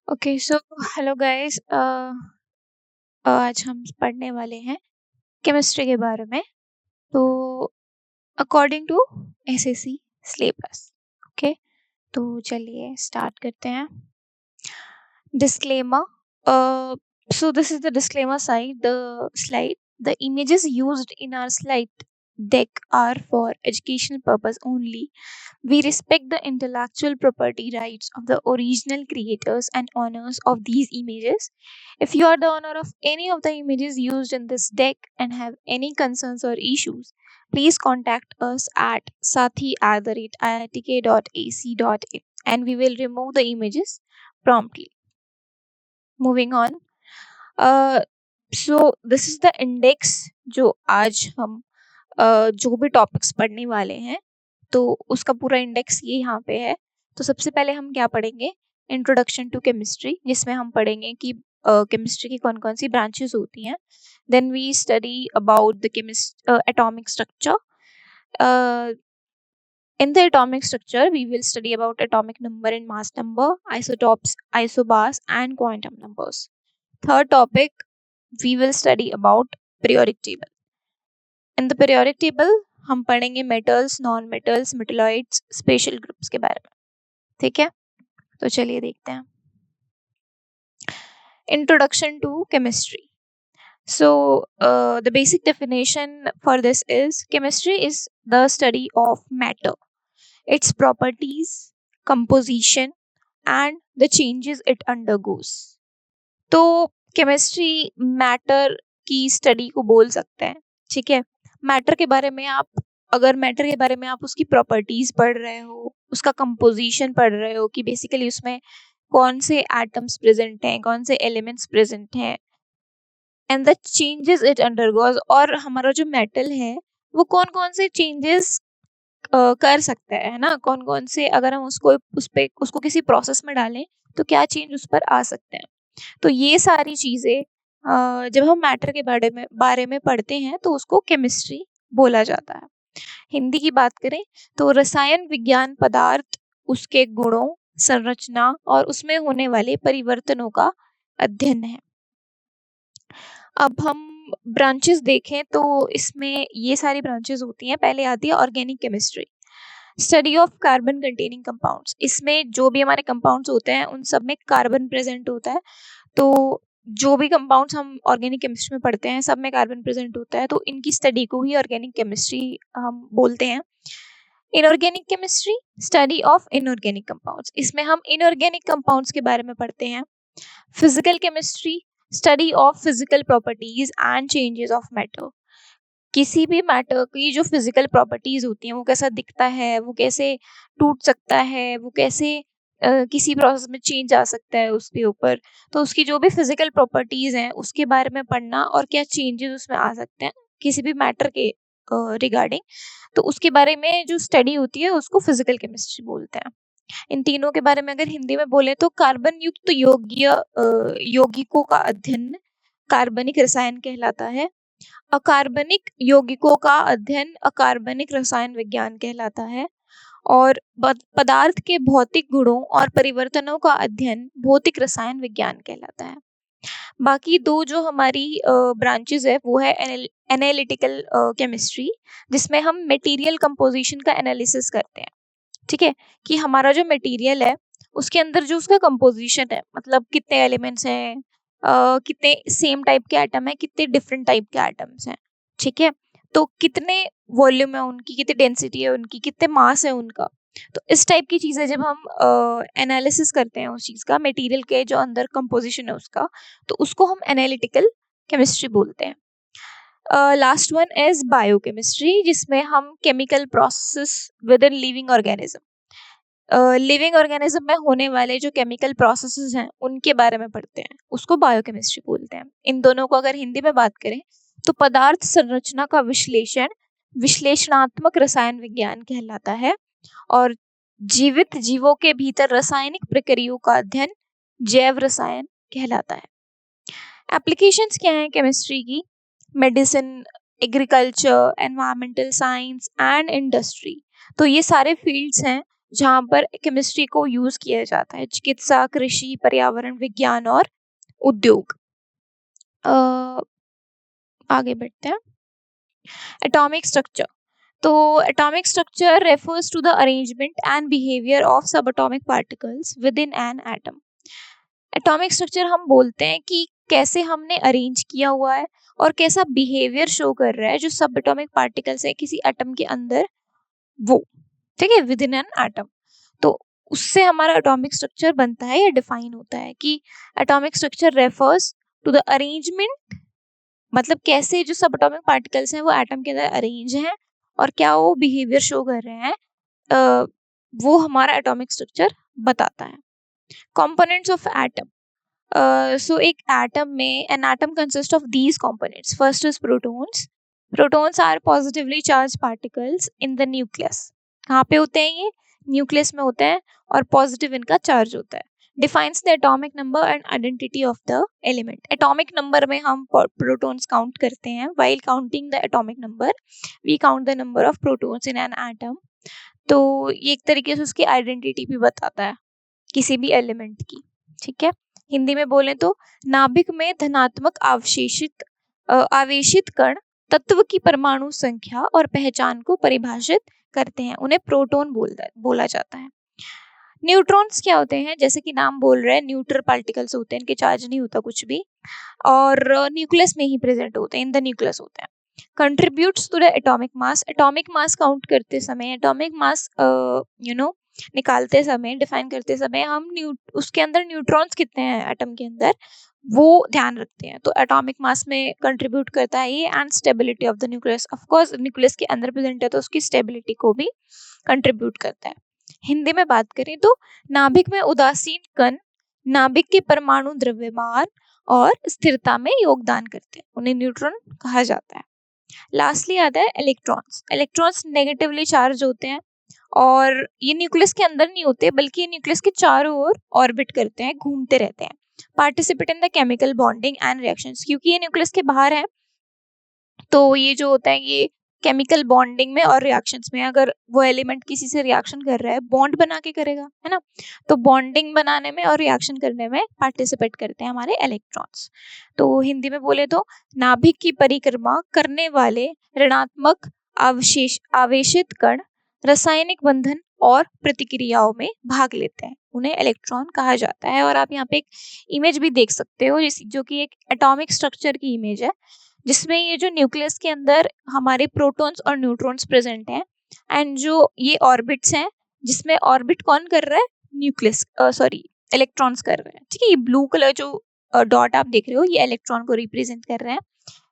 Okay so hello guys. आज हम पढ़ने वाले हैं केमिस्ट्री के बारे में। तो according to SSC syllabus. Okay, तो चलिए स्टार्ट करते हैं। Disclaimer. So this is the disclaimer side. The images used in our slide deck are for educational purpose only. We respect the intellectual property rights of the original creators and owners of these images. If you are the owner of any of the images used in this deck and have any concerns or issues, please contact us at sathi@iitk.ac.in and we will remove the images promptly. Moving on. So this is the index जो आज हम जो भी topics पढ़ने वाले हैं तो उसका पूरा इंडेक्स ये यहाँ पे है। तो सबसे पहले हम क्या पढ़ेंगे, इंट्रोडक्शन टू केमिस्ट्री, जिसमें हम पढ़ेंगे कि केमिस्ट्री की कौन कौन सी ब्रांचेस होती हैं। Then we study about the atomic structure. In the atomic structure, we will study about atomic number and mass number, isotopes, isobars, and quantum numbers. Third topic, we will study about periodic table. In the periodic table, हम पढ़ेंगे metals, non-metals, metalloids, special groups के बारे में. ठीक है, तो चलिए देखते हैं. Introduction to chemistry. So, the basic definition for this is chemistry is the study of matter, its properties, composition, and the changes it undergoes. तो केमिस्ट्री मैटर की स्टडी को बोल सकते हैं. ठीक है, मैटर के बारे में आप उसकी प्रॉपर्टीज पढ़ रहे हो, उसका कंपोजिशन पढ़ रहे हो कि बेसिकली उसमें कौन से एटम्स प्रेजेंट हैं, कौन से एलिमेंट्स प्रेजेंट हैं, and the changes it undergoes, और हमारा जो मेटल है वो कौन कौन से चेंजेस कर सकता है ना, कौन कौन से अगर हम उसको किसी प्रोसेस में डालें तो क्या चेंज उस पर आ सकते हैं. तो ये सारी चीजें जब हम मैटर के बारे में पढ़ते हैं तो उसको केमिस्ट्री बोला जाता है. हिंदी की बात करें तो रसायन विज्ञान पदार्थ, उसके गुणों, संरचना और उसमें होने वाले परिवर्तनों का अध्ययन है. अब हम ब्रांचेस देखें तो इसमें ये सारी ब्रांचेस होती हैं. पहले आती है organic chemistry, study of carbon containing compounds. इसमें जो भी हमारे कंपाउंड्स होते हैं उन सब में कार्बन प्रेजेंट होता है. तो जो भी कंपाउंड्स हम ऑर्गेनिक केमिस्ट्री में पढ़ते हैं सब में कार्बन प्रेजेंट होता है, तो इनकी स्टडी को ही ऑर्गेनिक केमिस्ट्री हम बोलते हैं. Inorganic chemistry, study of inorganic compounds. इसमें हम इनऑर्गेनिक कंपाउंड्स के बारे में पढ़ते हैं. Physical chemistry, study of physical properties and changes of matter. किसी भी मैटर की जो फिजिकल प्रॉपर्टीज होती हैं, वो कैसा दिखता है, वो कैसे टूट सकता है, वो कैसे किसी प्रोसेस में चेंज आ सकता है उसके ऊपर, तो उसकी जो भी फिजिकल प्रॉपर्टीज हैं उसके बारे में पढ़ना और क्या चेंजेस उसमें आ सकते हैं किसी भी मैटर के रिगार्डिंग, तो उसके बारे में जो स्टडी होती है उसको फिजिकल केमिस्ट्री बोलते हैं. इन तीनों के बारे में अगर हिंदी में बोले तो कार्बन युक्त यौगिकों का अध्ययन कार्बनिक रसायन कहलाता है. अकार्बनिक यौगिकों का अध्ययन अकार्बनिक रसायन विज्ञान कहलाता है. और पदार्थ के भौतिक गुणों और परिवर्तनों का अध्ययन भौतिक रसायन विज्ञान कहलाता है. बाकी दो जो हमारी ब्रांचेस है वो है एनालिटिकल केमिस्ट्री, जिसमें हम मटेरियल कंपोजिशन का एनालिसिस करते हैं. ठीक है, कि हमारा जो मटेरियल है उसके अंदर जो उसका कंपोजिशन है, मतलब कितने एलिमेंट्स हैं, कितने सेम टाइप के एटम है, कितने डिफरेंट टाइप के एटम्स हैं. ठीक है, तो कितने वॉल्यूम है उनकी, कितनी डेंसिटी है उनकी, कितने मास है उनका. तो इस टाइप की चीजें जब हम एनालिसिस करते हैं उस चीज का, मटेरियल के जो अंदर कंपोजिशन है उसका, तो उसको हम एनालिटिकल केमिस्ट्री बोलते हैं. लास्ट वन इज बायोकेमिस्ट्री, जिसमें हम chemical process with in living organism, living organism में होने वाले जो केमिकल प्रोसेसेस हैं उनके बारे में पढ़ते हैं, उसको बायोकेमिस्ट्री बोलते हैं. इन दोनों को अगर हिंदी में बात करें तो पदार्थ संरचना का विश्लेषण विश्लेषणात्मक रसायन विज्ञान कहलाता है, और जीवित जीवों के भीतर रासायनिक प्रक्रियाओं का अध्ययन जैव रसायन कहलाता है. एप्लीकेशंस क्या हैं केमिस्ट्री की? Medicine, agriculture, environmental science and industry. तो ये सारे फील्ड्स हैं जहाँ पर केमिस्ट्री को यूज किया जाता है, चिकित्सा, कृषि, पर्यावरण विज्ञान और उद्योग। आगे बढ़ते हैं। Atomic structure. तो atomic structure refers to the arrangement and behaviour of sub atomic particles within an atom. Atomic structure हम बोलते हैं कि कैसे हमने अरेंज किया हुआ है और कैसा बिहेवियर शो कर रहा है जो सब एटॉमिक पार्टिकल्स है किसी एटम के अंदर, वो ठीक है, विद इन एन एटम। तो उससे हमारा एटॉमिक स्ट्रक्चर बनता है या डिफाइन होता है कि atomic structure refers to the arrangement, मतलब कैसे जो सब एटॉमिक पार्टिकल्स हैं वो एटम के अंदर अरेंज हैं और क्या वो बिहेवियर शो कर रहे हैं, वो हमारा एटॉमिक स्ट्रक्चर बताता है। Components of atom. सो एक एटम में, an atom consist of these components. First is protons. Protons are positively charge particles in the nucleus. कहाँ पे होते हैं ये? न्यूक्लियस में होते हैं और पॉजिटिव इनका चार्ज होता है। Defines the atomic number and identity of the element. Atomic number में हम प्रोटॉन्स काउंट करते हैं। While counting the atomic number we count the number of protons in an atom. तो ये एक तरीके से उसकी आइडेंटिटी भी बताता है किसी भी एलिमेंट की, ठीक है। हिंदी में बोले तो नाभिक में धनात्मक आवेशित कण तत्व की परमाणु संख्या और पहचान को परिभाषित करते हैं, उन्हें प्रोटॉन बोला जाता है। न्यूट्रॉन्स क्या होते हैं? जैसे कि नाम बोल रहे हैं, न्यूट्रल पार्टिकल्स होते हैं, इनके चार्ज नहीं होता कुछ भी और न्यूक्लियस में ही प्रेजेंट होते हैं, इन द न्यूक्लियस होते हैं। Contributes to the atomic mass. Atomic mass count करते समय, एटॉमिक मास निकालते समय, डिफाइन करते समय हम उसके अंदर न्यूट्रॉन्स कितने हैं एटम के अंदर, वो ध्यान रखते हैं। तो एटॉमिक मास में कंट्रीब्यूट करता है ये, and stability of the nucleus. Of course nucleus के अंदर प्रेजेंट है तो उसकी स्टेबिलिटी को भी कंट्रीब्यूट करता है। हिंदी में बात करें तो नाभिक में उदासीन कण नाभिक के परमाणु द्रव्यमान और स्थिरता में योगदान करते हैं, उन्हें न्यूट्रॉन कहा जाता है। लास्टली आता है इलेक्ट्रॉन्स। इलेक्ट्रॉन्स नेगेटिवली चार्ज होते हैं और ये न्यूक्लियस के अंदर नहीं होते बल्कि न्यूक्लियस के चारों ओर ऑर्बिट करते हैं, घूमते रहते हैं। Participate in the chemical bonding and reactions. क्योंकि ये न्यूक्लियस के बाहर है तो ये जो होता है ये केमिकल बॉन्डिंग में और रिएक्शंस में, अगर वो एलिमेंट किसी से रिएक्शन कर रहा है बॉन्ड बना के करेगा, है ना, तो बॉन्डिंग बनाने में और रिएक्शन करने में पार्टिसिपेट करते हैं हमारे इलेक्ट्रॉन्स। तो हिंदी में बोले तो नाभिक की परिक्रमा करने वाले ऋणात्मक आवेशित कण रासायनिक बंधन और प्रतिक्रियाओं में भाग लेते हैं, उन्हें इलेक्ट्रॉन कहा जाता है। और आप यहाँ पे एक इमेज भी देख सकते हो जो कि एक एटॉमिक स्ट्रक्चर की इमेज है, जिसमें ये जो न्यूक्लियस के अंदर हमारे प्रोटॉन्स और न्यूट्रॉन्स प्रेजेंट हैं एंड जो ये ऑर्बिट्स हैं, जिसमें ऑर्बिट कौन कर रहा है? न्यूक्लियस इलेक्ट्रॉन्स कर रहे हैं, ठीक है। ये ब्लू कलर जो डॉट आप देख रहे हो ये इलेक्ट्रॉन को रिप्रेजेंट कर रहे हैं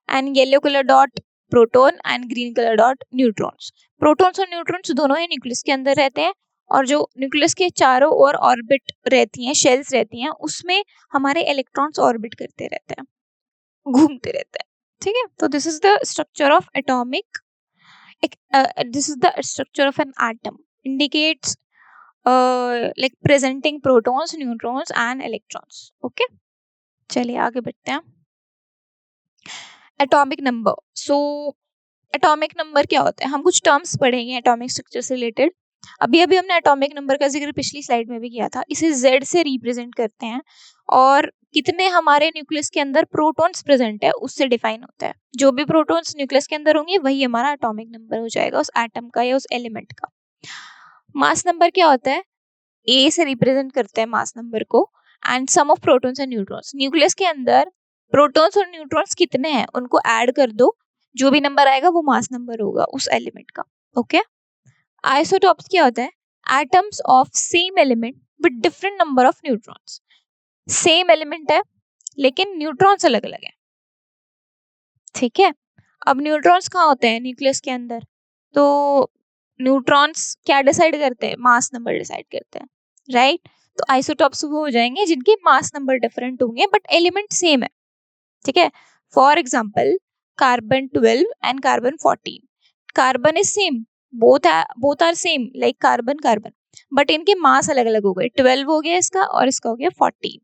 and yellow colour dot proton and green colour dot neutrons. Protons और न्यूट्रॉन्स दोनों ही न्यूक्लियस के अंदर रहते हैं और जो न्यूक्लियस के चारों ओर ऑर्बिट रहती हैं, शेल्स रहती हैं, उसमें हमारे इलेक्ट्रॉन्स ऑर्बिट करते रहते हैं, घूमते रहते हैं, ठीक है। तो this is the structure of atomic, this is the structure of an atom, indicates like presenting protons, neutrons and electrons. Okay, चलिए आगे बढ़ते हैं। Atomic number. So atomic number क्या होता है? हम कुछ टर्म्स पढ़ेंगे एटॉमिक स्ट्रक्चर से रिलेटेड। अभी हमने एटॉमिक नंबर का जिक्र पिछली स्लाइड में भी किया था। इसे Z से रिप्रेजेंट करते हैं और कितने हमारे न्यूक्लियस के अंदर प्रोटॉन्स प्रेजेंट है उससे डिफाइन होता है। जो भी प्रोटॉन्स न्यूक्लियस के अंदर होंगे वही हमारा एटॉमिक नंबर हो जाएगा उस एटम का या उस एलिमेंट का। मास नंबर क्या होता है? A से रिप्रेजेंट करते हैं मास नंबर को and sum of protons and neutrons. Nucleus के अंदर प्रोटॉन्स और न्यूट्रॉन्स कितने हैं उनको ऐड कर दो, जो भी नंबर आएगा वो मास नंबर होगा उस एलिमेंट का। ओके। आइसोटॉप्स क्या होता है? Atoms of same element with different number of neutrons. Same element है लेकिन न्यूट्रॉन्स अलग अलग है, ठीक है। अब न्यूट्रॉन्स कहाँ होते हैं? न्यूक्लियस के अंदर। तो न्यूट्रॉन्स क्या डिसाइड करते हैं? मास नंबर डिसाइड करते हैं, राइट। तो आइसोटॉप्स वो हो जाएंगे जिनके मास नंबर डिफरेंट होंगे बट एलिमेंट सेम है, ठीक है। For example carbon 12 and carbon 14। Carbon is same, both are same like carbon, but इनके मास अलग अलग हो गए। 12 हो गया इसका और इसका हो गया 14,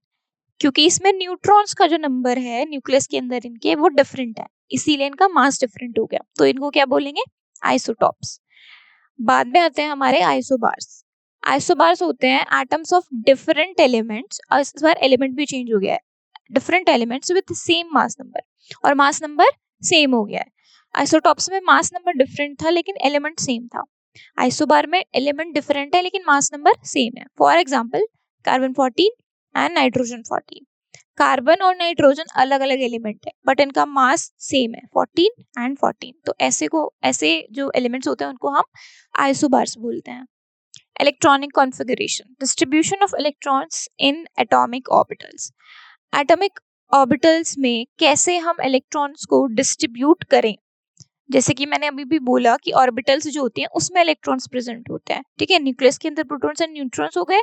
क्योंकि इसमें न्यूट्रॉन्स का जो नंबर है न्यूक्लियस के अंदर इनके वो डिफरेंट है, इसीलिए इनका मास डिफरेंट हो गया। तो इनको क्या बोलेंगे? आइसोटॉप्स। बाद में आते हैं हमारे आइसोबार्स। आइसोबार्स होते हैं एटम्स ऑफ डिफरेंट एलिमेंट्स, और इस बार एलिमेंट भी चेंज हो गया है, different elements with same mass number, और मास नंबर सेम हो गया है। आइसोटॉप्स में मास नंबर डिफरेंट था लेकिन एलिमेंट सेम था। आइसोबार में एलिमेंट डिफरेंट है लेकिन मास नंबर सेम है। For example carbon 14 and nitrogen 14। Carbon और नाइट्रोजन अलग अलग एलिमेंट है बट इनका मास सेम है 14 एंड 14। तो ऐसे जो एलिमेंट्स होते हैं उनको हम आइसोबार्स बोलते हैं। Electronic configuration, distribution of electrons in atomic orbitals. Atomic orbitals में कैसे हम इलेक्ट्रॉन्स को डिस्ट्रीब्यूट करें, जैसे कि मैंने अभी भी बोला कि ऑर्बिटल्स जो होती हैं उसमें इलेक्ट्रॉन्स प्रेजेंट होते हैं, ठीक है। न्यूक्लियस के अंदर प्रोटॉन्स एंड न्यूट्रॉन्स हो गए,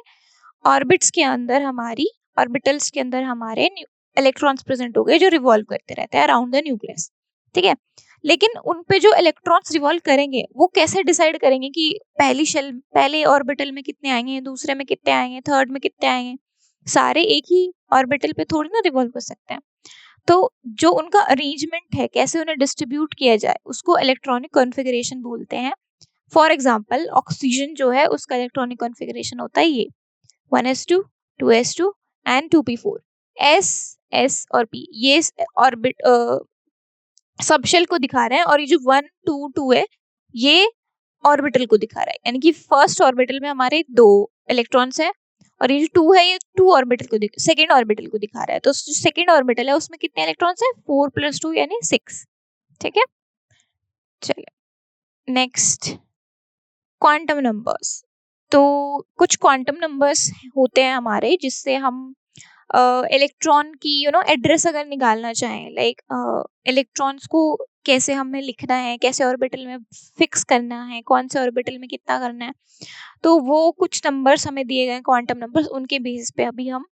ऑर्बिटल्स के अंदर हमारे इलेक्ट्रॉन्स प्रेजेंट हो गए जो रिवॉल्व करते रहते हैं अराउंड द न्यूक्लियस, ठीक है। लेकिन उन पे जो इलेक्ट्रॉन्स रिवॉल्व करेंगे वो कैसे डिसाइड करेंगे कि पहले ऑर्बिटल में कितने आएंगे, दूसरे में कितने आएंगे, थर्ड में कितने आएंगे? सारे एक ही ऑर्बिटल पे थोड़ी ना रिवॉल्व कर सकते हैं। तो जो उनका अरेंजमेंट है, कैसे उन्हें डिस्ट्रीब्यूट किया जाए, उसको इलेक्ट्रॉनिक कॉन्फ़िगरेशन बोलते हैं। फॉर एग्जाम्पल ऑक्सीजन जो है उसका इलेक्ट्रॉनिक कॉन्फ़िगरेशन होता है ये 1s2 2s2 and 2p4। s और p ये ऑर्बिट सबशेल को दिखा रहे हैं, और ये जो 1 2 2 है ये ऑर्बिटल को दिखा रहा है, यानी कि फर्स्ट ऑर्बिटल में हमारे 2 इलेक्ट्रॉन्स हैं, और ये जो 2 है ये 2 ऑर्बिटल को सेकेंड ऑर्बिटल को दिखा रहा है। तो जो सेकेंड ऑर्बिटल है उसमें कितने इलेक्ट्रॉन्स हैं? 4 + 2 यानी 6, ठीक है। चलिए नेक्स्ट, क्वांटम नंबर्स। तो कुछ क्वांटम नंबर्स होते हैं हमारे जिससे हम इलेक्ट्रॉन की एड्रेस अगर निकालना चाहें, लाइक इलेक्ट्रॉन्स को कैसे हमें लिखना है, कैसे ऑर्बिटल में फिक्स करना है, कौन से ऑर्बिटल में कितना करना है, तो वो कुछ नंबर्स हमें दिए गए क्वांटम नंबर्स, उनके बेसिस पे अभी हम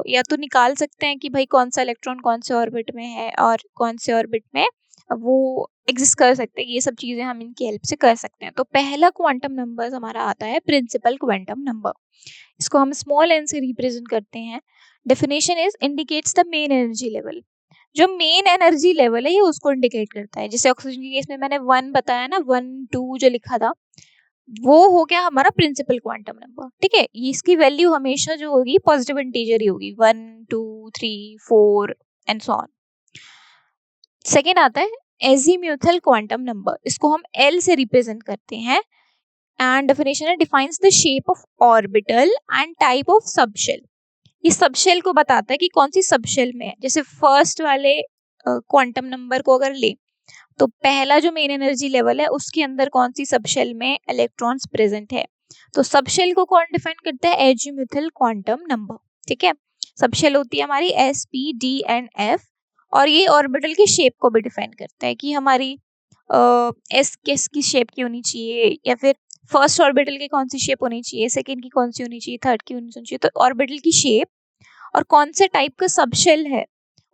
या तो निकाल सकते हैं कि भाई कौन सा इलेक्ट्रॉन कौन से ऑर्बिट में है और कौन से ऑर्बिट में वो एग्जिस्ट कर सकते हैं। ये सब चीजें हम इनकी हेल्प से कर सकते हैं। तो पहला क्वांटम नंबर हमारा आता है प्रिंसिपल क्वांटम नंबर। इसको हम स्मॉल n से रिप्रेजेंट करते हैं। Definition is indicates the main energy level. जो मेन एनर्जी लेवल है ये उसको इंडिकेट करता है। जैसे ऑक्सीजन के केस में मैंने 1 बताया ना, 1 2 जो लिखा था वो हो गया हमारा प्रिंसिपल क्वांटम नंबर, ठीक है। इसकी वैल्यू हमेशा जो होगी पॉजिटिव इंटीजर ही होगी, 1 2 3 4 एंड सो ऑन। सेकेंड आता है एजीम्यूथल क्वांटम नंबर। इसको हम L से रिप्रेजेंट करते हैं। एंड डेफिनेशन है defines the shape of orbital and type of subshell. ये सबशेल को बताता है कि कौन सी सबशेल में है। जैसे फर्स्ट वाले क्वांटम नंबर को अगर ले तो पहला जो मेन एनर्जी लेवल है उसके अंदर कौन सी सबशेल में इलेक्ट्रॉन्स प्रेजेंट है। तो सबशेल को कौन डिफाइन करता है? एजीम्यूथल क्वांटम नंबर, ठीक है। सबशेल होती है हमारी S P D and F, और ये ऑर्बिटल की शेप को भी डिफाइन करता है कि हमारी एस किस शेप की होनी चाहिए, या फिर फर्स्ट ऑर्बिटल की कौन सी शेप होनी चाहिए, सेकेंड की कौन सी होनी चाहिए, थर्ड की होनी चाहिए। तो ऑर्बिटल की शेप और कौन से टाइप का सबशेल है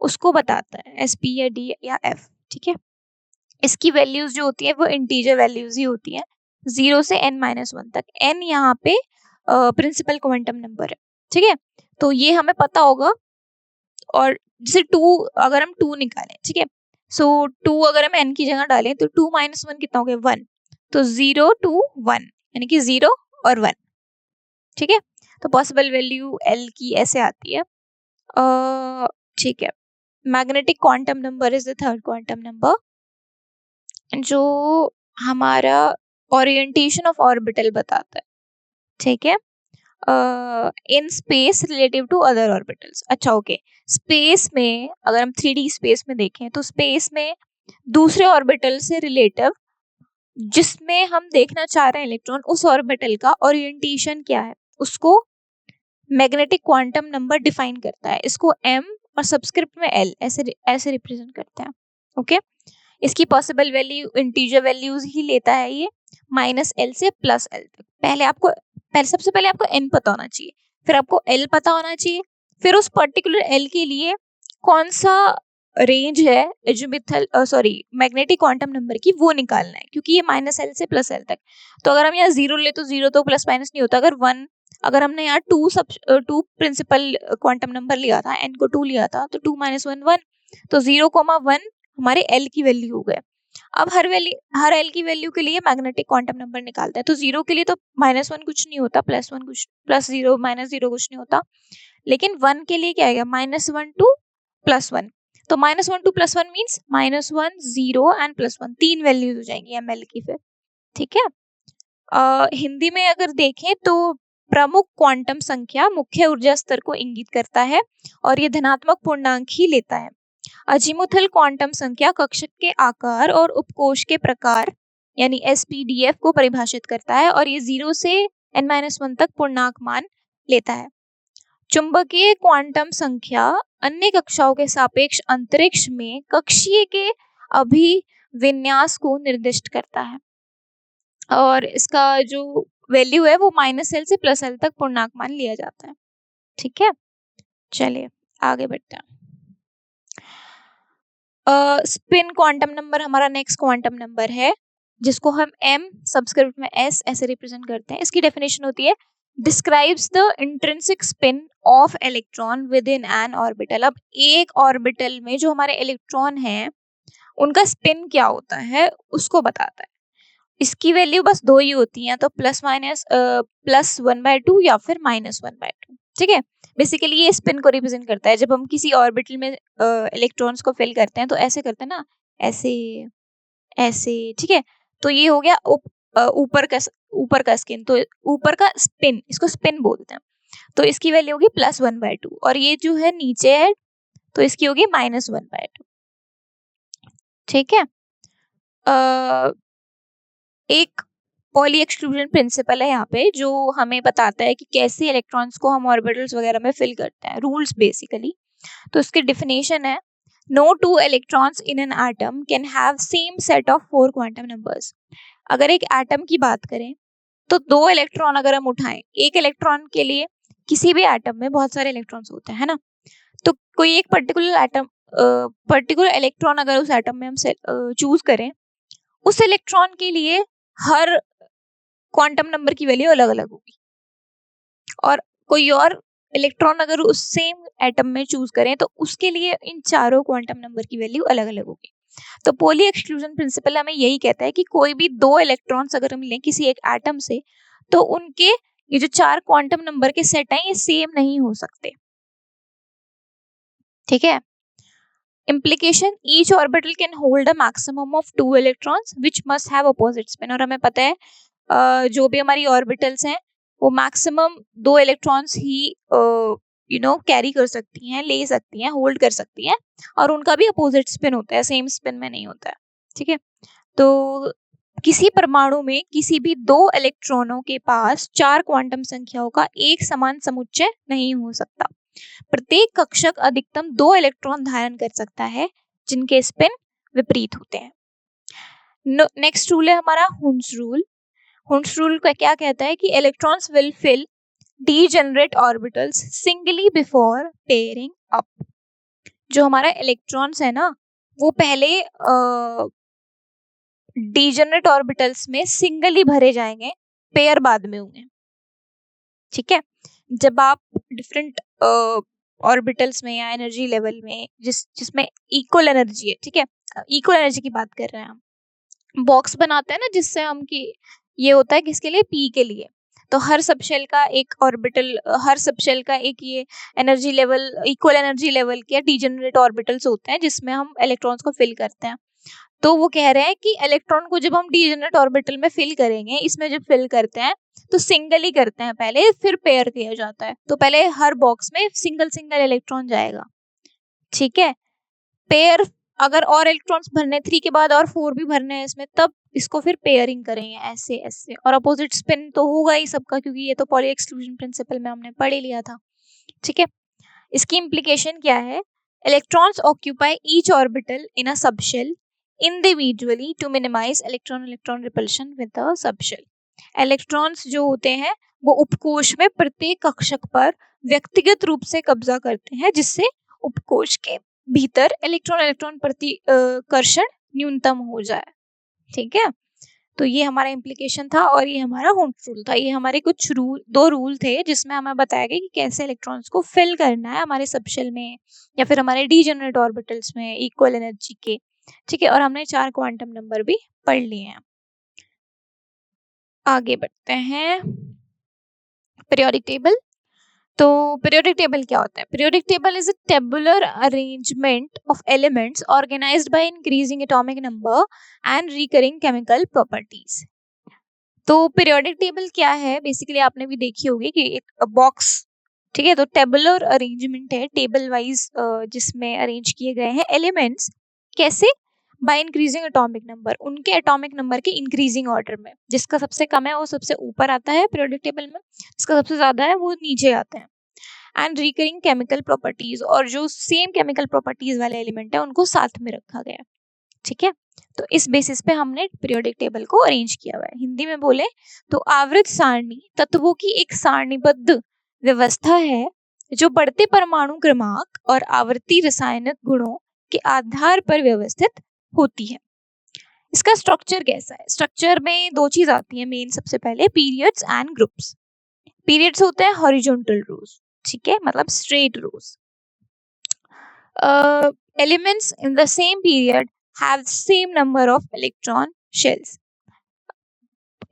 उसको बताता है, S P या D या F, ठीक है। इसकी वैल्यूज जो होती है वो इंटीजर वैल्यूज ही होती हैं, 0 से n-1 तक। n यहाँ पे प्रिंसिपल क्वांटम नंबर है, ठीक है। तो ये हमें पता होगा। और जैसे 2 अगर हम 2 निकालें, ठीक है, सो 2 अगर हम n की जगह डालें तो 2 - 1 कितना हो गया? 1। तो 0 2 1 यानी कि 0 और 1, ठीक है। तो पॉसिबल वैल्यू L की ऐसे आती है, ठीक है। Magnetic quantum number is the third quantum number जो हमारा ओरिएंटेशन ऑफ ऑर्बिटल बताता है, ठीक है, in space relative to other orbitals. अच्छा ओके, स्पेस में अगर हम 3D स्पेस में देखें तो स्पेस में दूसरे ऑर्बिटल से रिलेटिव जिसमें हम देखना चाह रहे हैं इलेक्ट्रॉन, उस ऑर्बिटल का ओरिएंटेशन क्या है उसको मैग्नेटिक क्वांटम नंबर डिफाइन करता है। इसको M और सबस्क्रिप्ट में L ऐसे रिप्रेजेंट करते हैं, ओके। इसकी पॉसिबल वैल्यू इंटीजर वैल्यूज ही लेता है ये, -L से +L तक। सबसे पहले आपको n पता होना चाहिए, फिर आपको L पता होना चाहिए, फिर उस पर्टिकुलर L के लिए कौन सा रेंज है मैग्नेटिक क्वांटम नंबर की वो निकालना है, क्योंकि ये -L से +L तक। तो अगर हम यहाँ 0 ले तो 0 तो प्लस माइनस नहीं होता। अगर हमने यहाँ 2 प्रिंसिपल क्वांटम नंबर लिया था, n को 2 लिया था, तो 2 - 1 1, तो 0, 1 हमारे L की वैल्यू हो गए। अब हर एल की वैल्यू के लिए मैग्नेटिक क्वांटम नंबर निकालते हैं। तो 0 के लिए तो -1 कुछ नहीं होता, +1 कुछ, +0 -0 कुछ नहीं होता, लेकिन 1 के लिए क्या आएगा, -1 टू +1। तो -1 टू +1 मीन्स -1 0 एंड +1, 3 वैल्यूज हो जाएंगी ml की फिर। ठीक है। हिंदी में अगर देखें तो प्रमुख क्वांटम संख्या मुख्य ऊर्जा स्तर को इंगित करता है और ये धनात्मक पूर्णांक ही लेता है। अजीमुथल क्वांटम संख्या कक्षक के आकार और उपकोष के प्रकार यानी SPDF को परिभाषित करता है और ये 0 से n-1 तक पूर्णांक मान लेता है। चुंबकीय क्वांटम संख्या अन्य कक्षाओं के सापेक्ष अंतरिक्ष में कक्षीय के अभिविन्यास को निर्दिष्ट करता है और इसका जो वैल्यू है वो -L से +L तक पूर्णांक मान लिया जाता है। ठीक है, चलिए आगे बढ़ते हैं। स्पिन क्वांटम नंबर हमारा नेक्स्ट क्वांटम नंबर है, जिसको हम m सबस्क्रिप्ट में s ऐसे रिप्रेजेंट करते हैं। इसकी डेफिनेशन होती है describes the intrinsic spin off electron with in an orbital. अब एक ऑर्बिटल में जो हमारे इलेक्ट्रॉन हैं उनका स्पिन क्या होता है उसको बताता है। इसकी वैल्यू बस 2 ही होती हैं, तो +1/2 या फिर -1/2। ठीक है, बेसिकली ये स्पिन को रिप्रेजेंट करता है। जब हम किसी ऑर्बिटल में इलेक्ट्रॉन्स को फिल करते हैं तो ऐसे करते हैं ना, ऐसे ऐसे। ठीक है, तो ये हो गया ऊपर का स्किन, तो ऊपर का स्पिन, इसको स्पिन बोलते हैं। तो इसकी वैल्यू होगी +1/2 और ये जो है नीचे है तो इसकी होगी -1/2। ठीक है, एक पॉली एक्सक्लूजन प्रिंसिपल है यहाँ पे जो हमें बताता है कि कैसे इलेक्ट्रॉन्स को हम ऑर्बिटल्स वगैरह में फिल करते हैं, रूल्स बेसिकली। तो इसकी डेफिनेशन है no two electrons in an atom can have same set of 4 quantum numbers. अगर एक एटम की बात करें तो 2 इलेक्ट्रॉन अगर हम उठाएं, एक इलेक्ट्रॉन के लिए किसी भी एटम में बहुत सारे इलेक्ट्रॉन्स होते हैं ना, तो कोई एक पर्टिकुलर इलेक्ट्रॉन अगर उस एटम में हम चूज करें, उस इलेक्ट्रॉन के लिए हर क्वांटम नंबर की वैल्यू अलग अलग होगी और कोई और इलेक्ट्रॉन अगर उस सेम एटम में चूज करें तो उसके लिए इन चारों क्वांटम नंबर की वैल्यू अलग अलग होगी। तो पॉली एक्सक्लूजन प्रिंसिपल हमें यही कहता है कि कोई भी 2 इलेक्ट्रॉन्स अगर हम लें किसी एक एटम से तो उनके ये जो 4 क्वांटम नंबर के सेट हैं ये सेम नहीं हो सकते। ठीक है, implication each orbital can hold a maximum of 2 electrons which must have opposite spin। और हमें पता है जो भी हमारी ऑर्बिटल्स हैं वो मैक्सिमम 2 इलेक्ट्रॉन्स ही कैरी कर सकती हैं, ले सकती हैं, होल्ड कर सकती हैं और उनका भी अपोजिट स्पिन होता है, सेम स्पिन में नहीं होता है। ठीक है, तो किसी परमाणु में किसी भी 2 इलेक्ट्रॉनों के पास 4 क्वांटम संख्याओं का एक समान समुच्चय नहीं हो सकता। प्रत्येक कक्षक अधिकतम 2 इलेक्ट्रॉन धारण कर सकता है जिनके स्पिन विपरीत होते हैं। नेक्स्ट रूल है हमारा हुन्स रूल। हुन्स रूल का क्या कहता है कि electrons will fill degenerate orbitals singly before pairing up. जो हमारा इलेक्ट्रॉन्स है ना वो पहले डीजेनरेट ऑर्बिटल्स में सिंगली भरे जाएंगे, पेयर बाद में होंगे। ठीक है, जब आप डिफरेंट ऑर्बिटल्स में या एनर्जी लेवल में जिसमें इक्वल एनर्जी है, ठीक है, इक्वल एनर्जी की बात कर रहे हैं हम, बॉक्स बनाते हैं ना जिससे हम कि ये होता है किसके लिए, पी के लिए। तो हर सबशेल का एक ऑर्बिटल, हर सबशेल का एक ये energy level, equal energy level के डीजेनरेट ऑर्बिटल्स होते हैं जिसमें हम इलेक्ट्रॉन्स को फिल करते हैं। तो वो कह रहे हैं कि इलेक्ट्रॉन को जब हम डीजेनरेट ऑर्बिटल में फिल करेंगे, इसमें जब फिल करते हैं तो सिंगल ही करते हैं पहले, फिर पेयर किया जाता है। तो पहले हर बॉक्स में सिंगल सिंगल इलेक्ट्रॉन जाएगा। ठीक है, पेयर अगर और इलेक्ट्रॉन्स भरने 3 के बाद और 4 भी भरने हैं इसमें, तब इसको फिर पेयरिंग करेंगे ऐसे ऐसे। और अपोजिट स्पिन तो होगा ही सबका, क्योंकि ये तो पॉली एक्सक्लूजन प्रिंसिपल में हमने पढ़ ही लिया था। ठीक है, इसकी इम्प्लीकेशन क्या है, electrons occupy each orbital in a subshell individually to minimize electron repulsion with the subshell। Electrons जो होते हैं वो उपकोष में प्रत्येक कक्षक पर व्यक्तिगत रूप से कब्जा करते हैं जिससे उपकोष के भीतर इलेक्ट्रॉन प्रतिकर्षण न्यूनतम हो जाए। ठीक है, तो ये हमारा इम्प्लीकेशन था और ये हमारा हुन्स रूल था। ये हमारे कुछ दो रूल थे जिसमें हमें बताया गया कि कैसे इलेक्ट्रॉन्स को फिल करना है हमारे सबशेल में या फिर हमारे डीजेनरेट ऑर्बिटल्स में इक्वल एनर्जी के। ठीक है, और हमने 4 क्वांटम नंबर भी पढ़ लिए हैं। आगे बढ़ते हैं। Periodic table. तो पीरियोडिक टेबल क्या होता है? Periodic table is a tabular arrangement of elements organized by increasing atomic number and recurring chemical properties. तो पीरियोडिक टेबल क्या है? बेसिकली आपने भी देखी होगी कि एक बॉक्स, ठीक है, तो टेबुलर अरेंजमेंट है, टेबल वाइज जिसमें अरेंज किए गए हैं एलिमेंट्स। कैसे? बाय इंक्रीजिंग एटॉमिक नंबर, उनके एटॉमिक नंबर के इंक्रीजिंग ऑर्डर में। जिसका सबसे कम है वो सबसे ऊपर आता है पीरियोडिक टेबल में, जिसका सबसे ज्यादा है वो नीचे आते हैं। एंड रिकरिंग केमिकल प्रॉपर्टीज, और जो सेम केमिकल प्रॉपर्टीज वाले एलिमेंट है उनको साथ में रखा गया है। ठीक है, तो इस बेसिस पे हमने पीरियोडिक टेबल को अरेंज किया हुआ है। हिंदी में बोले तो आवर्त सारणी तत्वों की एक सारणीबद्ध व्यवस्था है जो बढ़ते परमाणु क्रमांक और आवर्ती रासायनिक गुणों के आधार पर व्यवस्थित होती है। इसका स्ट्रक्चर कैसा है? स्ट्रक्चर में 2 चीज आती है मेन। सबसे पहले पीरियड्स एंड ग्रुप्स। पीरियड्स होते हैं हॉरिजॉन्टल रोज, ठीक है, मतलब straight rows. Elements in the same period have same number of electron shells.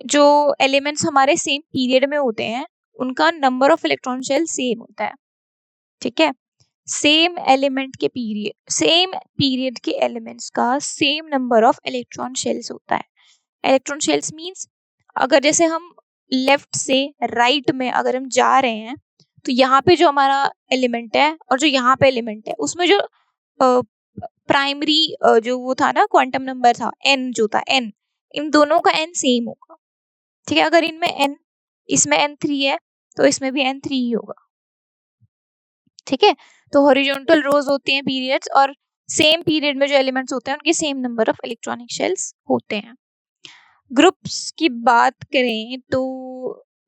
जो एलिमेंट्स हमारे सेम पीरियड में होते हैं उनका number of electron shell same होता है। ठीक है, सेम एलिमेंट के पीरियड, सेम पीरियड के एलिमेंट्स का same number of electron shells होता है। इलेक्ट्रॉन शेल्स मींस अगर जैसे हम लेफ्ट से राइट में अगर हम जा रहे हैं तो यहाँ पे जो हमारा एलिमेंट है और जो यहाँ पे एलिमेंट है उसमें जो प्राइमरी जो वो था ना क्वांटम नंबर था n, जो था n, इन दोनों का n सेम होगा। ठीक है, अगर इनमें n, इसमें n3 है तो इसमें भी n3 ही होगा। ठीक है, तो हॉरिजॉन्टल रोज होती हैं पीरियड्स, और सेम पीरियड में जो एलिमेंट्स होते हैं उनके same number of electronic shells होते हैं। ग्रुप्स की बात करें तो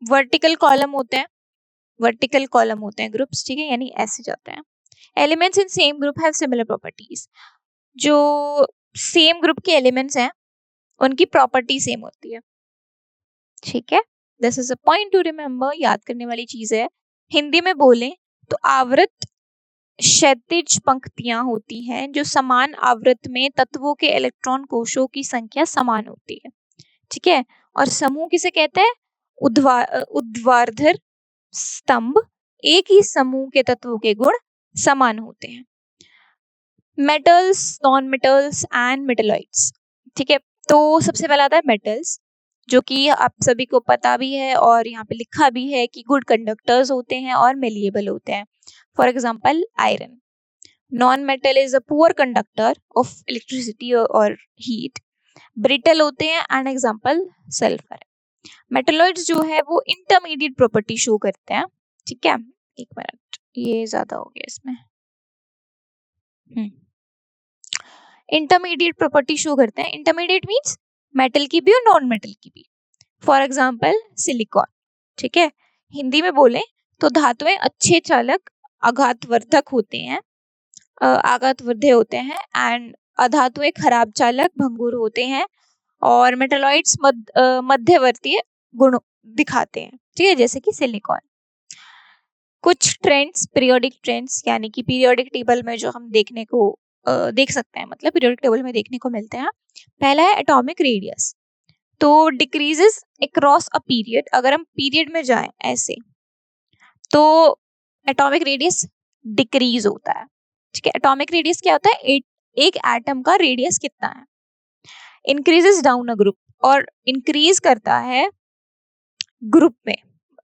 वर्टिकल कॉलम होते हैं, वर्टिकल कॉलम होते हैं ग्रुप्स, ठीक है, यानी ऐसे जाते हैं। Elements in same group have similar properties. जो सेम ग्रुप के एलिमेंट्स हैं उनकी प्रॉपर्टी सेम होती है। ठीक है, this is a point two remember, याद करने वाली चीज है। हिंदी में बोले तो आवृत क्षैतिज पंक्तियां होती हैं जो समान आवृत में तत्वों के इलेक्ट्रॉन कोशों की संख्या समान होती है। ठीक है, और समूह किसे कहते हैं? ऊर्ध्वाधर स्तंभ। एक ही समूह के तत्वों के गुण समान होते हैं। Metals, non metals and metalloids. ठीक है, तो सबसे पहला आता है मेटल्स, जो कि आप सभी को पता भी है और यहाँ पे लिखा भी है कि गुड कंडक्टर्स होते हैं और मेलिएबल होते हैं। For example iron. Non metal is a poor conductor of electricity और हीट। ब्रिटल होते हैं, एंड एग्जाम्पल सल्फर। मेटलॉइड्स जो है वो इंटरमीडिएट प्रॉपर्टी शो करते हैं। ठीक है, एक मिनट, ये ज्यादा हो गया इसमें। इंटरमीडिएट प्रॉपर्टी शो करते हैं। इंटरमीडिएट मींस मेटल की भी और नॉन मेटल की भी। For example silicon. ठीक है, हिंदी में बोले तो धातुएं अच्छे चालक आघातवर्धक होते हैं, आघातवर्धे होते हैं, एंड अधातुएं खराब चालक भंगुर होते हैं, और मेटलॉइड्स मध्यवर्ती गुण दिखाते हैं। ठीक है, जैसे कि सिलिकॉन। कुछ ट्रेंड्स, पीरियोडिक ट्रेंड्स, यानी कि पीरियोडिक टेबल में जो हम देखने को देख सकते हैं, मतलब पीरियोडिक टेबल में देखने को मिलते हैं। पहला है एटॉमिक रेडियस, तो डिक्रीजेस अक्रॉस अ पीरियड। अगर हम पीरियड में जाएं ऐसे तो एटॉमिक रेडियस डिक्रीज होता है। ठीक है, एटॉमिक रेडियस क्या होता है? एक एटम का रेडियस कितना है। इंक्रीजेस डाउन अ ग्रुप, और इंक्रीज करता है ग्रुप में।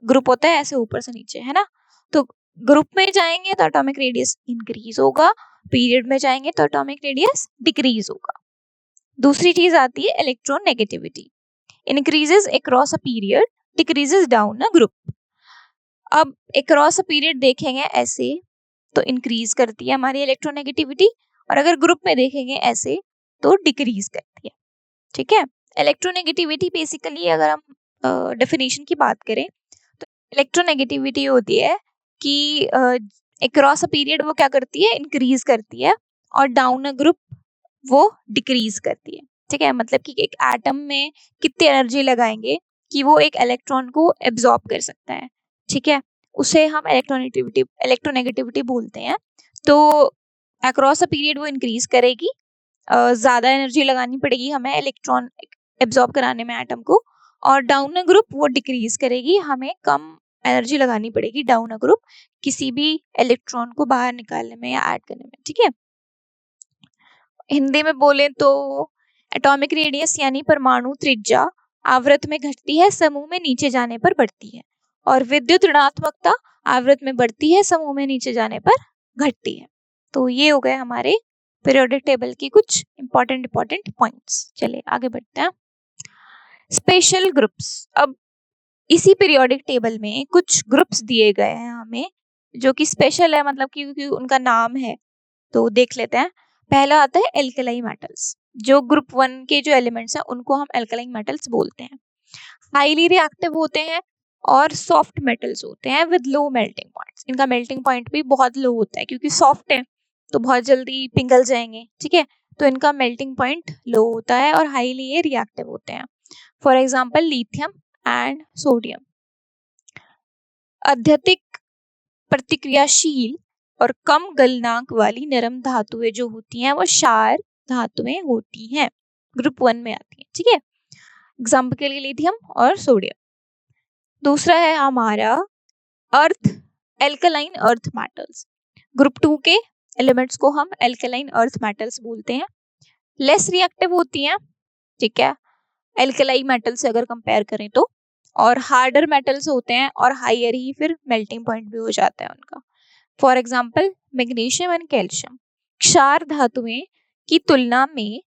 ग्रुप होता है ऐसे ऊपर से नीचे, है ना, तो ग्रुप में जाएंगे तो एटॉमिक रेडियस इंक्रीज होगा, पीरियड में जाएंगे तो एटॉमिक रेडियस डिक्रीज होगा। दूसरी चीज आती है electron negativity. Increases across a period, decreases down a group. अब अक्रॉस अ पीरियड देखेंगे ऐसे तो इंक्रीज करती है हमारी इलेक्ट्रोनेगेटिविटी, और अगर ग्रुप में देखेंगे ऐसे तो डिक्रीज करती है। ठीक है, इलेक्ट्रोनेगेटिविटी बेसिकली अगर हम डेफिनेशन की बात करें तो इलेक्ट्रोनेगेटिविटी होती है कि अक्रॉस अ पीरियड वो क्या करती है? इंक्रीज करती है, और डाउन अ ग्रुप वो डिक्रीज करती है। ठीक है, मतलब कि एक एटम में कितनी एनर्जी लगाएंगे कि वो एक इलेक्ट्रॉन को एब्जॉर्ब कर सकता है। ठीक है, उसे हम इलेक्ट्रोनेगेटिविटी बोलते हैं। तो अक्रॉस अ पीरियड वो इंक्रीज करेगी, ज़्यादा एनर्जी लगानी पड़ेगी हमें इलेक्ट्रॉन एब्जॉर्ब कराने में एटम को, और डाउन अ ग्रुप वो डिक्रीज करेगी, हमें कम एनर्जी लगानी पड़ेगी डाउन अ ग्रुप किसी भी इलेक्ट्रॉन को बाहर निकालने में या ऐड करने में। ठीक है, हिंदी में बोले तो एटॉमिक रेडियस यानी परमाणु त्रिज्या आवृत में घटती है, समूह में नीचे जाने पर बढ़ती है, और विद्युत ऋणात्मकता आवृत में बढ़ती है, समूह में नीचे जाने पर घटती है। तो ये हो गए हमारे पीरियोडिक टेबल की कुछ इंपॉर्टेंट पॉइंट्स। चलिए आगे बढ़ते हैं। Special groups. अब इसी पीरियोडिक टेबल में कुछ ग्रुप्स दिए गए हैं हमें जो कि स्पेशल है, मतलब क्योंकि उनका नाम है, तो देख लेते हैं। पहला आता है एल्कलाई मेटल्स। जो ग्रुप 1 के जो एलिमेंट्स हैं उनको हम एल्कलाई मेटल्स बोलते हैं। हाईली रिएक्टिव होते हैं और सॉफ्ट मेटल्स होते हैं विद लो मेल्टिंग पॉइंट्स। इनका मेल्टिंग पॉइंट भी बहुत लो होता है क्योंकि सॉफ्ट है तो बहुत जल्दी पिघल जाएंगे। ठीक है, तो इनका मेल्टिंग पॉइंट लो होता है और हाईली ये रिएक्टिव होते हैं। For example lithium and sodium. अत्यधिक प्रतिक्रियाशील और कम गलनांक वाली नरम धातुएं जो होती हैं वो क्षार धातुएं होती हैं, ग्रुप 1 में आती हैं। ठीक है, एग्जाम्पल के लिए लिथियम और सोडियम। दूसरा है हमारा अर्थ, एल्कलाइन अर्थ मेटल्स। ग्रुप 2 के एलिमेंट्स को हम एल्कलाइन अर्थ मेटल्स बोलते हैं। लेस रिएक्टिव होती हैं, ठीक है, एल्कलाई मेटल से अगर कंपेयर करें तो, और हार्डर मेटल्स होते हैं और हायर ही फिर मेल्टिंग पॉइंट भी हो जाता है उनका। For example magnesium and calcium क्षार धातुएं की तुलना में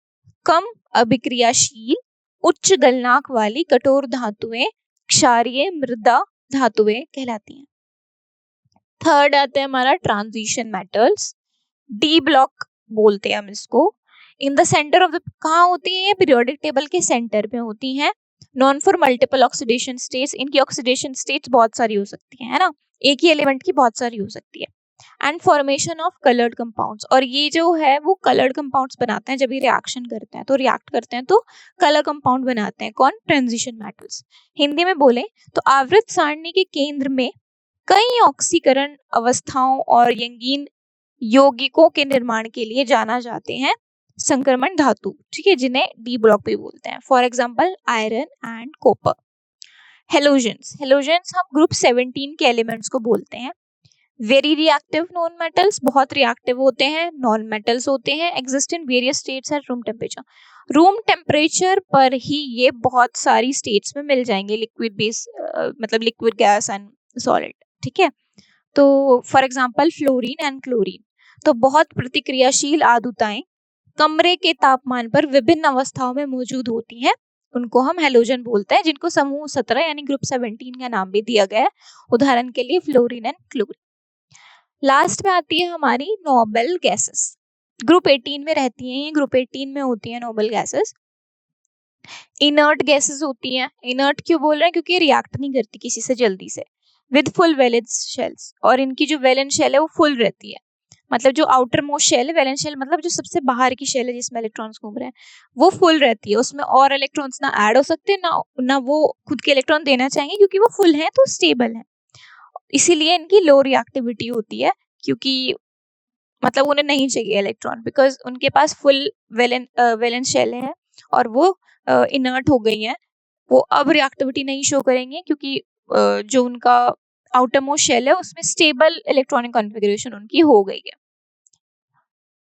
कम अभिक्रियाशील उच्च गलनांक वाली कठोर धातुएं क्षारीय मृदा धातुएं कहलाती हैं। थर्ड आता है हमारा ट्रांजिशन मेटल्स, डी ब्लॉक बोलते हैं हम इसको। In the centre of the, कहाँ होती है, पीरियोडिक टेबल के सेंटर में होती हैं। Non for multiple oxidation states, इनकी ऑक्सीडेशन स्टेट्स बहुत सारी हो सकती है ना, एक ही एलिमेंट की बहुत सारी हो सकती है। And formation of coloured compounds, और ये जो है वो कलर्ड कंपाउंड्स बनाते हैं जब ये रिएक्शन करते हैं, तो रिएक्ट करते हैं तो कलर कंपाउंड बनाते हैं। कौन, ट्रांजिशन मेटल्स। हिंदी में बोले तो आवृत सारणी के केंद्र में कई ऑक्सीकरण अवस्थाओं और यंगीन यौगिकों के निर्माण के लिए जाना जाते हैं संक्रमण धातु, ठीक है, जिन्हें डी ब्लॉक भी बोलते हैं। For example iron and copper. Halogens, halogens हम ग्रुप 17 के एलिमेंट्स को बोलते हैं। वेरी रिएक्टिव नॉन मेटल्स, बहुत रिएक्टिव होते हैं, नॉन मेटल्स होते हैं, exist in various states at room temperature. Room temperature पर ही ये बहुत सारी स्टेट्स में मिल जाएंगे, लिक्विड बेस मतलब लिक्विड गैस एंड सॉलिड। ठीक है, तो for example fluorine and chlorine, तो बहुत प्रतिक्रियाशील आदुताएं कमरे के तापमान पर विभिन्न अवस्थाओं में मौजूद होती हैं, उनको हम हेलोजन बोलते हैं, जिनको समूह 17 यानी ग्रुप 17 का नाम भी दिया गया है। उदाहरण के लिए फ्लोरीन एंड क्लोरीन। लास्ट में आती है हमारी नोबल गैसेस, ग्रुप 18 में रहती हैं, ये ग्रुप 18 में होती है नोबल गैसेस। इनर्ट गैसेस होती हैं। इनर्ट क्यों बोल रहे हैं, क्योंकि रिएक्ट नहीं करती किसी से जल्दी से। विद फुल वैलेंस शेल्स, और इनकी जो वैलेंस शेल है वो फुल रहती है, मतलब जो आउटर मोस्ट शेल है, वैलेंस शेल मतलब जो सबसे बाहर की शेल है जिसमें इलेक्ट्रॉन्स घूम रहे हैं, वो फुल रहती है, उसमें और इलेक्ट्रॉन्स ना ऐड हो सकते ना वो खुद के इलेक्ट्रॉन देना चाहेंगे, क्योंकि वो फुल है तो स्टेबल है, इसीलिए इनकी लो रिएक्टिविटी होती है, क्योंकि मतलब उन्हें नहीं चाहिए इलेक्ट्रॉन, बिकॉज उनके पास फुल वैलेंस शेल है और वो इनर्ट हो गई हैं, वो अब रिएक्टिविटी नहीं शो करेंगे, क्योंकि जो उनका आउटर मोस्ट शेल है उसमें स्टेबल इलेक्ट्रॉनिक कॉन्फ़िगरेशन उनकी हो गई है।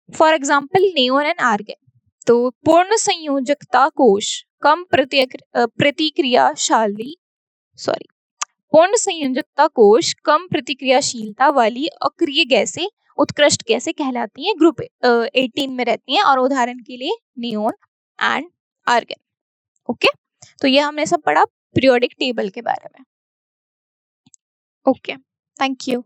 For example neon and argon, तो पूर्ण संयोजकता कोश कम प्रतिक्रियाशाली पूर्ण संयोजकता कोश कम प्रतिक्रियाशीलता वाली अक्रिय गैसें उत्कृष्ट गैसें कहलाती हैं, ग्रुप 18 में रहती हैं, और उदाहरण के लिए नियोन एंड आर्गन। ओके, तो ये हमने सब पढ़ा पीरियोडिक टेबल के बारे में। Okay, thank you.